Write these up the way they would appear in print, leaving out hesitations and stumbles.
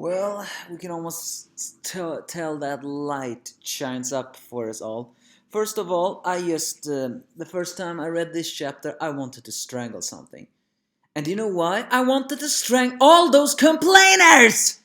Well, we can almost tell that light shines up for us all. First of all, the first time I read this chapter, I wanted to strangle something. And you know why? I wanted to strangle all those complainers!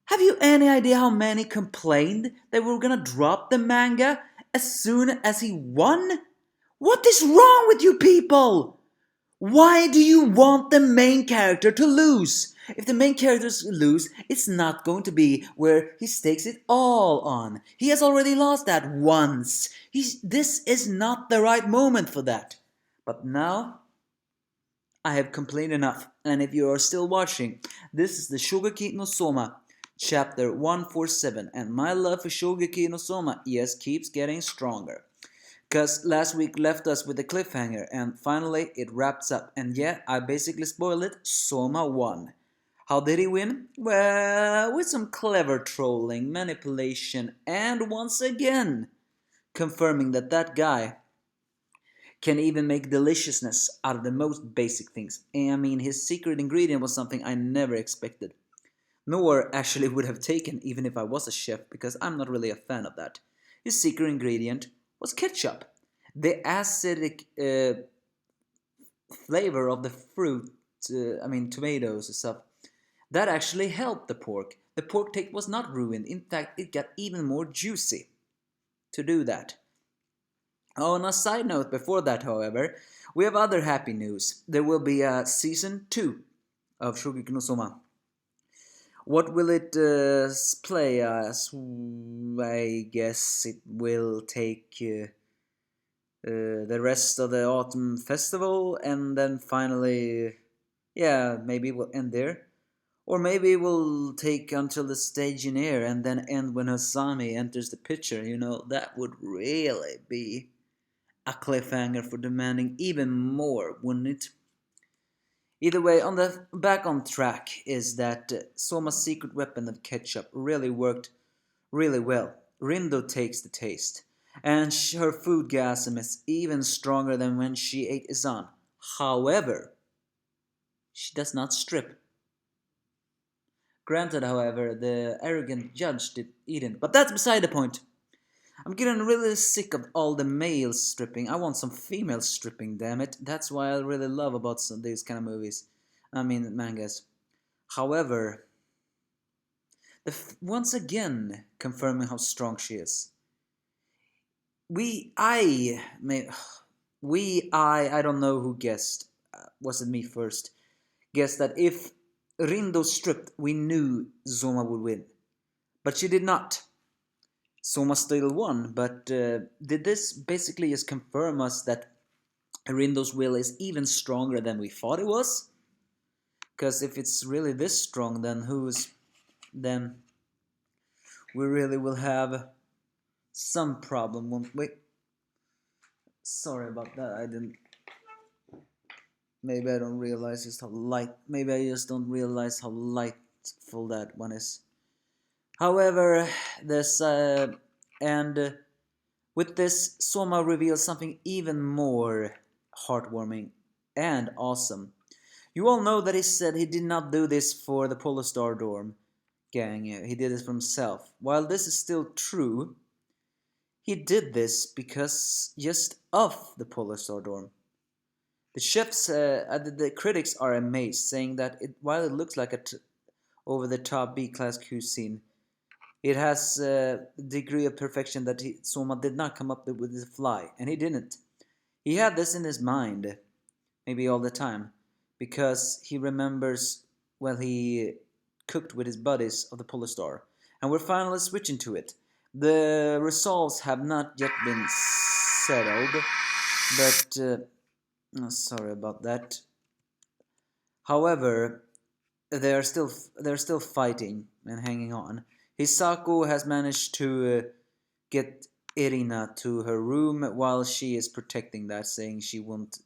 Have you any idea how many complained they were gonna drop the manga as soon as he won? What is wrong with you people? Why do you want the main character to lose? If the main characters lose, it's not going to be where he stakes it all on. He has already lost that once. This is not the right moment for that. But now, I have complained enough. And if you are still watching, this is the Shokugeki no Soma, chapter 147. And my love for Shokugeki no Soma, yes, keeps getting stronger. Because last week left us with a cliffhanger, and finally it wraps up. And yeah, I basically spoiled it. Soma won. How did he win? Well, with some clever trolling, manipulation, and once again, confirming that that guy can even make deliciousness out of the most basic things. I mean, his secret ingredient was something I never expected. Nor actually would have taken even if I was a chef, because I'm not really a fan of that. His secret ingredient was ketchup. The acidic flavor of the fruit, tomatoes and stuff, that actually helped the pork. The pork take was not ruined. In fact, it got even more juicy to do that. Oh, on a side note, before that, however, we have other happy news. There will be a season 2 of Shokugeki no Soma. What will it play as? I guess it will take the rest of the autumn festival, and then finally, yeah, maybe we'll end there. Or maybe we'll take until the stage in air and then end when Asami enters the picture. That would really be a cliffhanger for demanding even more, wouldn't it? Either way, on the back on track is that Soma's secret weapon of ketchup really worked really well. Rindo takes the taste, and her food gasm is even stronger than when she ate Izan. However, she does not strip. Granted, however, the arrogant judge didn't, but that's beside the point. I'm getting really sick of all the male stripping. I want some female stripping, damn it. That's why I really love about these kind of movies. Mangas. However, once again confirming how strong she is. I don't know who guessed. Was it me first? Guessed that if Rindo stripped, we knew Zoma would win. But she did not. Soma still won, but did this basically just confirm us that Rindo's will is even stronger than we thought it was? Because if it's really this strong, then then we really will have some problem, won't we? Sorry about that, maybe I don't realize just how light, maybe I just don't realize how lightful that one is. However, with this, Soma reveals something even more heartwarming and awesome. You all know that he said he did not do this for the Polar Star Dorm gang, he did this for himself. While this is still true, he did this because just of the Polar Star Dorm. The chefs, the critics are amazed, saying that while it looks like over-the-top B-class cuisine, it has a degree of perfection that Soma did not come up with the fly, and he didn't. He had this in his mind, maybe all the time, because he remembers when he cooked with his buddies of the Polar Star, and we're finally switching to it. The results have not yet been settled, but sorry about that. However, they're still fighting and hanging on. Hisako has managed to get Irina to her room while she is protecting that, saying she won't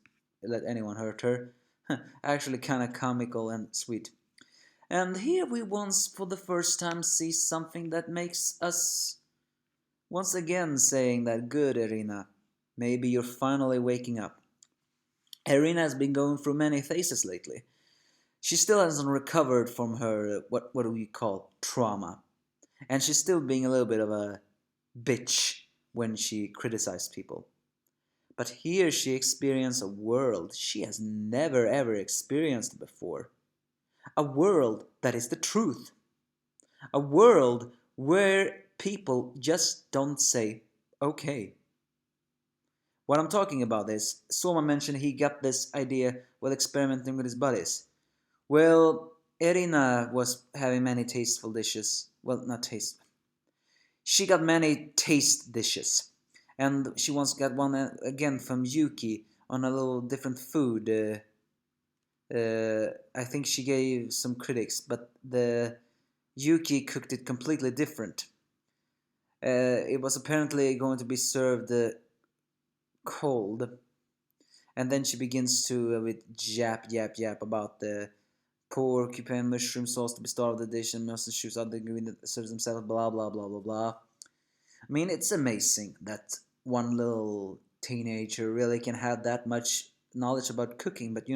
let anyone hurt her. Actually kind of comical and sweet. And here we once for the first time see something that makes us once again saying that good, Irina. Maybe you're finally waking up. Irina has been going through many phases lately. She still hasn't recovered from her what do we call trauma, and she's still being a little bit of a bitch when she criticized people. But here she experienced a world she has never ever experienced before. A world that is the truth. A world where people just don't say, okay. What I'm talking about is, Soma mentioned he got this idea while experimenting with his buddies. Well, Irina was having many tasteful dishes. Well, not taste. She got many taste dishes. And she once got one again from Yuki on a little different food. I think she gave some critics, but the Yuki cooked it completely different. It was apparently going to be served cold, and then she begins to with yap about the pork, pan mushroom sauce to be started of the dish, and mustard shoots out the ingredient that serves himself, blah blah blah blah blah. I mean, it's amazing that one little teenager really can have that much knowledge about cooking, but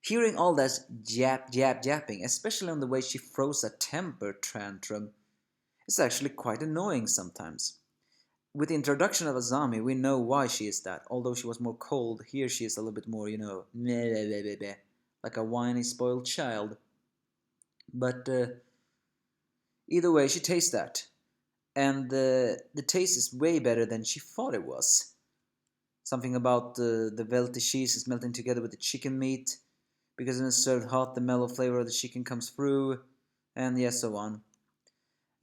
hearing all that japping, especially on the way she throws a temper tantrum, is actually quite annoying sometimes. With the introduction of Azami, we know why she is that. Although she was more cold, here she is a little bit more, like a whiny, spoiled child. But either way, she tastes that. And the taste is way better than she thought it was. Something about the velty cheese is melting together with the chicken meat. Because when it's served hot, the mellow flavor of the chicken comes through. And yes, so on.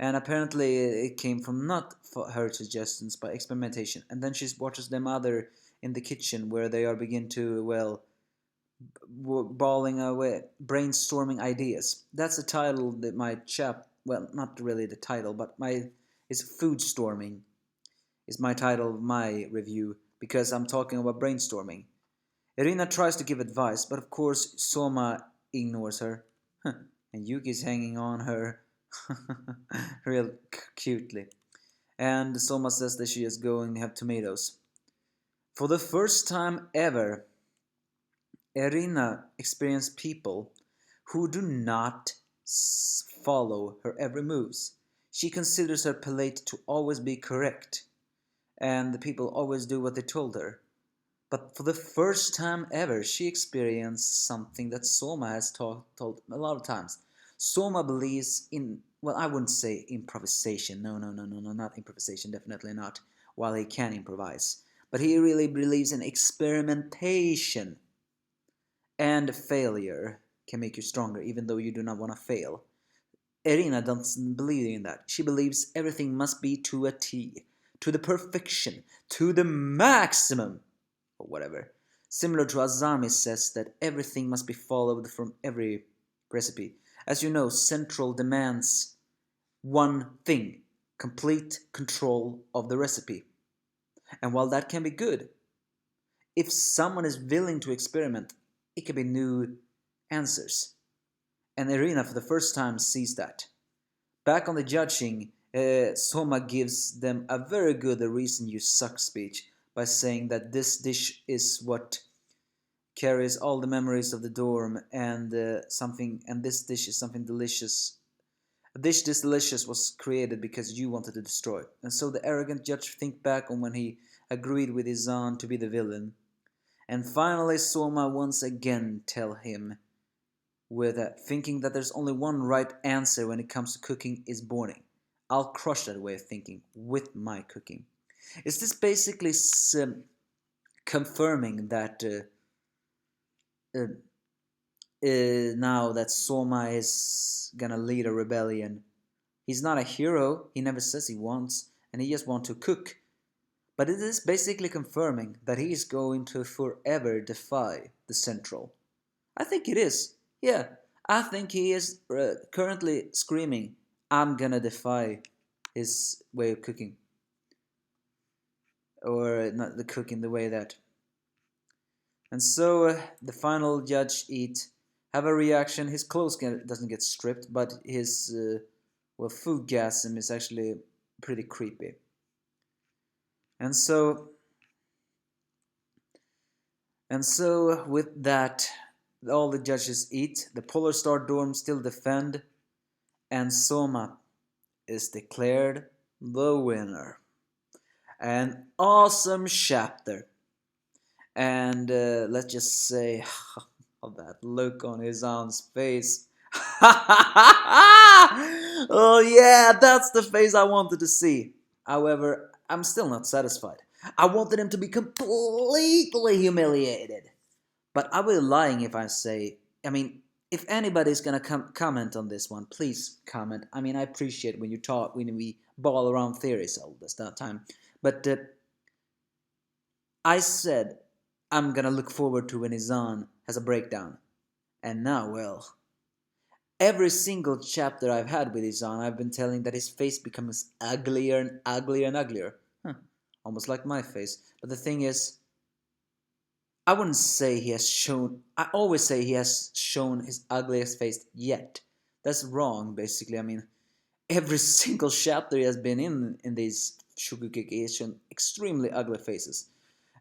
And apparently it came from not her suggestions, but experimentation. And then she watches them other in the kitchen where they are begin to, well, bawling away, brainstorming ideas. That's the title that my chap, well, not really the title, but is Foodstorming is my title of my review, because I'm talking about brainstorming. Irina tries to give advice, but of course Soma ignores her. And Yuki's hanging on her real cutely. And Soma says that she is going to have tomatoes. For the first time ever, Irina experienced people who do not follow her every moves. She considers her palate to always be correct, and the people always do what they told her. But for the first time ever, she experienced something that Soma has told a lot of times. Soma believes in, well, I wouldn't say improvisation. No, not improvisation, definitely not, while he can improvise. But he really believes in experimentation. And failure can make you stronger, even though you do not want to fail. Irina doesn't believe in that. She believes everything must be to a T, to the perfection, to the maximum, or whatever. Similar to Azamis says that everything must be followed from every recipe. As you know, Central demands one thing: complete control of the recipe. And while that can be good, if someone is willing to experiment, it can be new answers. And Irina, for the first time, sees that. Back on the judging, Soma gives them a very good "the reason you suck" speech by saying that this dish is what carries all the memories of the dorm, and this dish is something delicious. A dish this delicious was created because you wanted to destroy it. And so the arrogant judge think back on when he agreed with his aunt to be the villain. And finally Soma once again tell him with thinking that there's only one right answer when it comes to cooking is boring. I'll crush that way of thinking with my cooking. Is this basically confirming that uh, now that Soma is gonna lead a rebellion? He's not a hero, he never says he wants, and he just wants to cook. But it is basically confirming that he is going to forever defy the Central. I think it is. Yeah, I think he is currently screaming, I'm gonna defy his way of cooking. Or not the cooking, the way that. And so the final judge have a reaction. His clothes doesn't get stripped, but his foodgasm is actually pretty creepy. And so with that, all the judges eat, the Polar Star dorm still defend, and Soma is declared the winner. An awesome chapter. And let's just say, that look on his aunt's face. Oh yeah, that's the face I wanted to see. However, I'm still not satisfied. I wanted him to be completely humiliated. But I will be lying if I say, I mean, if anybody's gonna comment on this one, please comment. I mean, I appreciate when you talk, when we ball around theories all this time. But I said I'm gonna look forward to when Izan has a breakdown. And now, well, every single chapter I've had with Izan, I've been telling that his face becomes uglier and uglier and uglier. Huh. Almost like my face. But the thing is, I wouldn't say he has shown... I always say he has shown his ugliest face yet. That's wrong, basically. I mean, every single chapter he has been in these Shokugeki has shown extremely ugly faces.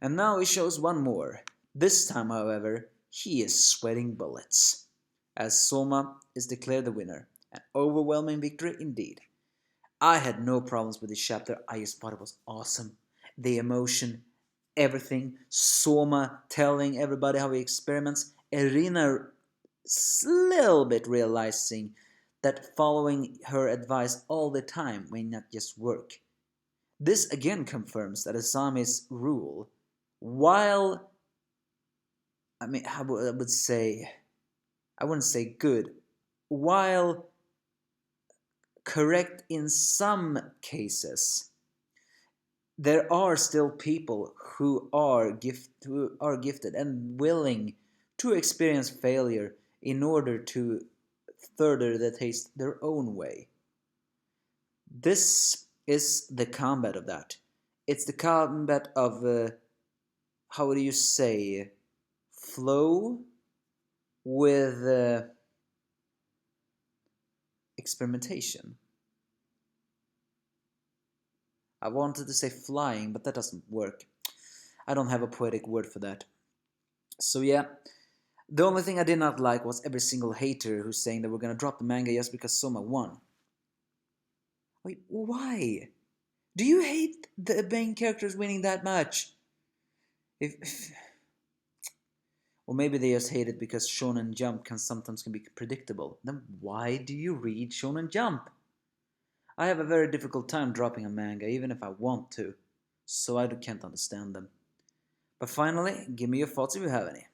And now he shows one more. This time, however, he is sweating bullets. As Soma is declared the winner. An overwhelming victory indeed. I had no problems with this chapter. I just thought it was awesome. The emotion, everything. Soma telling everybody how he experiments. Irina little bit realizing that following her advice all the time may not just work. This again confirms that Azamis rule, while I wouldn't say good, while correct in some cases, there are still people who are gifted and willing to experience failure in order to further the taste their own way. This is the combat of that. It's the combat of how do you say, flow with experimentation. I wanted to say flying, but that doesn't work. I don't have a poetic word for that. So yeah, the only thing I did not like was every single hater who's saying that we're gonna drop the manga just because Soma won. Wait, why? Do you hate the main characters winning that much? If or maybe they just hate it because Shonen Jump sometimes be predictable. Then why do you read Shonen Jump? I have a very difficult time dropping a manga, even if I want to, so I can't understand them. But finally, give me your thoughts if you have any.